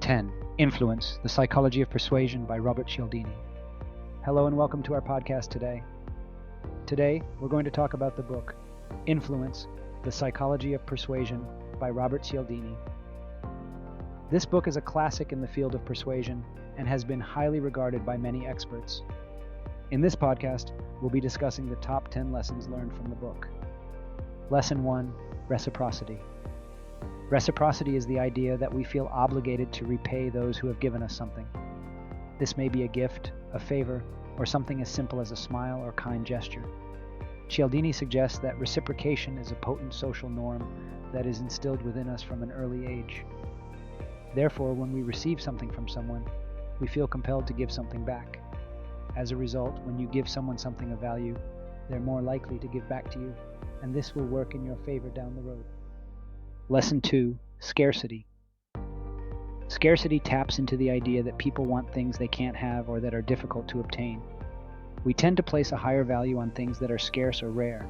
10. Influence, the Psychology of Persuasion by Robert Cialdini. Hello and welcome to our podcast today. Today, we're going to talk about the book, Influence, the Psychology of Persuasion by Robert Cialdini. This book is a classic in the field of persuasion and has been highly regarded by many experts. In this podcast, we'll be discussing the top 10 lessons learned from the book. Lesson 1, Reciprocity. Reciprocity is the idea that we feel obligated to repay those who have given us something. This may be a gift, a favor, or something as simple as a smile or kind gesture. Cialdini suggests that reciprocation is a potent social norm that is instilled within us from an early age. Therefore, when we receive something from someone, we feel compelled to give something back. As a result, when you give someone something of value, they're more likely to give back to you, and this will work in your favor down the road. Lesson 2, Scarcity. Scarcity taps into the idea that people want things they can't have or that are difficult to obtain. We tend to place a higher value on things that are scarce or rare.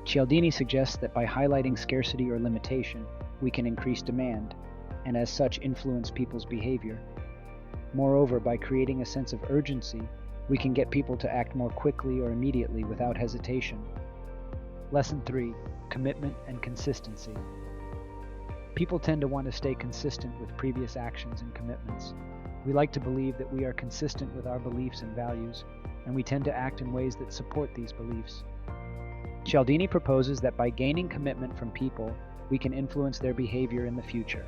Cialdini suggests that by highlighting scarcity or limitation, we can increase demand, and as such influence people's behavior. Moreover, by creating a sense of urgency, we can get people to act more quickly or immediately without hesitation. Lesson 3, Commitment and Consistency. People tend to want to stay consistent with previous actions and commitments. We like to believe that we are consistent with our beliefs and values, and we tend to act in ways that support these beliefs. Cialdini proposes that by gaining commitment from people, we can influence their behavior in the future.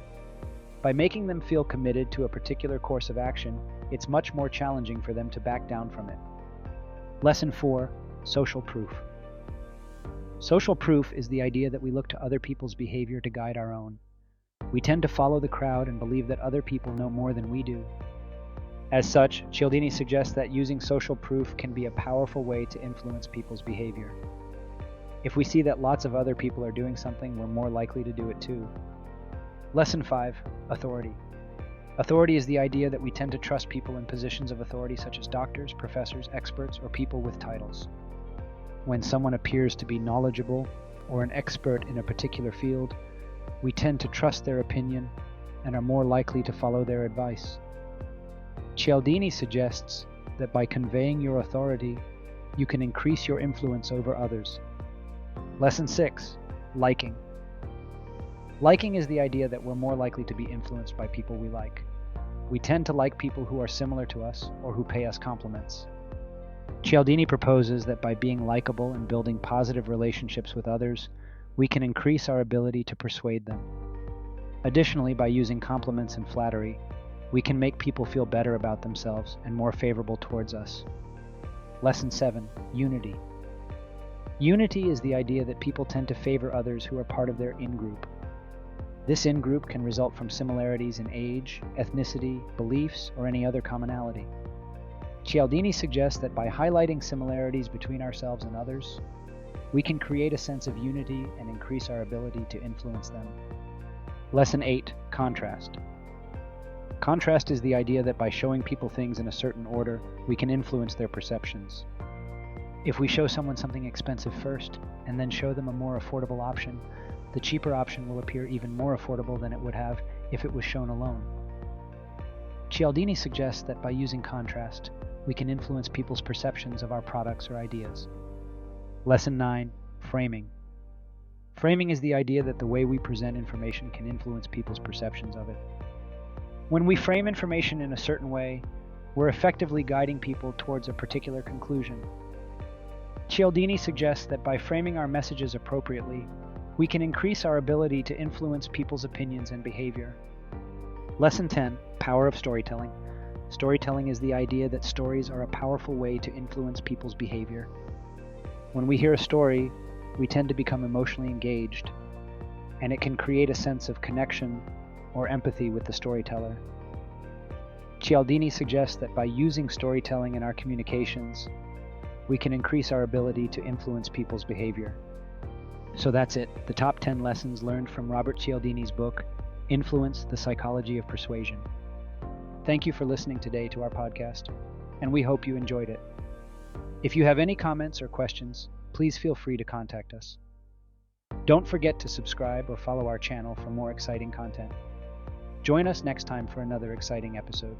By making them feel committed to a particular course of action, it's much more challenging for them to back down from it. Lesson 4, Social Proof. Social proof is the idea that we look to other people's behavior to guide our own. We tend to follow the crowd and believe that other people know more than we do. As such, Cialdini suggests that using social proof can be a powerful way to influence people's behavior. If we see that lots of other people are doing something, we're more likely to do it too. Lesson 5, Authority. Authority is the idea that we tend to trust people in positions of authority such as doctors, professors, experts, or people with titles. When someone appears to be knowledgeable or an expert in a particular field, we tend to trust their opinion and are more likely to follow their advice. Cialdini suggests that by conveying your authority, you can increase your influence over others. Lesson 6, Liking. Liking is the idea that we're more likely to be influenced by people we like. We tend to like people who are similar to us or who pay us compliments. Cialdini proposes that by being likable and building positive relationships with others, we can increase our ability to persuade them. Additionally, by using compliments and flattery, we can make people feel better about themselves and more favorable towards us. Lesson 7, Unity. Unity is the idea that people tend to favor others who are part of their in-group. This in-group can result from similarities in age, ethnicity, beliefs, or any other commonality. Cialdini suggests that by highlighting similarities between ourselves and others, we can create a sense of unity and increase our ability to influence them. Lesson 8, Contrast. Contrast is the idea that by showing people things in a certain order, we can influence their perceptions. If we show someone something expensive first, and then show them a more affordable option, the cheaper option will appear even more affordable than it would have if it was shown alone. Cialdini suggests that by using contrast, we can influence people's perceptions of our products or ideas. Lesson 9, Framing. Framing is the idea that the way we present information can influence people's perceptions of it. When we frame information in a certain way, we're effectively guiding people towards a particular conclusion. Cialdini suggests that by framing our messages appropriately, we can increase our ability to influence people's opinions and behavior. Lesson 10, Power of Storytelling. Storytelling is the idea that stories are a powerful way to influence people's behavior. When we hear a story, we tend to become emotionally engaged, and it can create a sense of connection or empathy with the storyteller. Cialdini suggests that by using storytelling in our communications, we can increase our ability to influence people's behavior. So that's it, the top 10 lessons learned from Robert Cialdini's book, Influence, the Psychology of Persuasion. Thank you for listening today to our podcast, and we hope you enjoyed it. If you have any comments or questions, please feel free to contact us. Don't forget to subscribe or follow our channel for more exciting content. Join us next time for another exciting episode.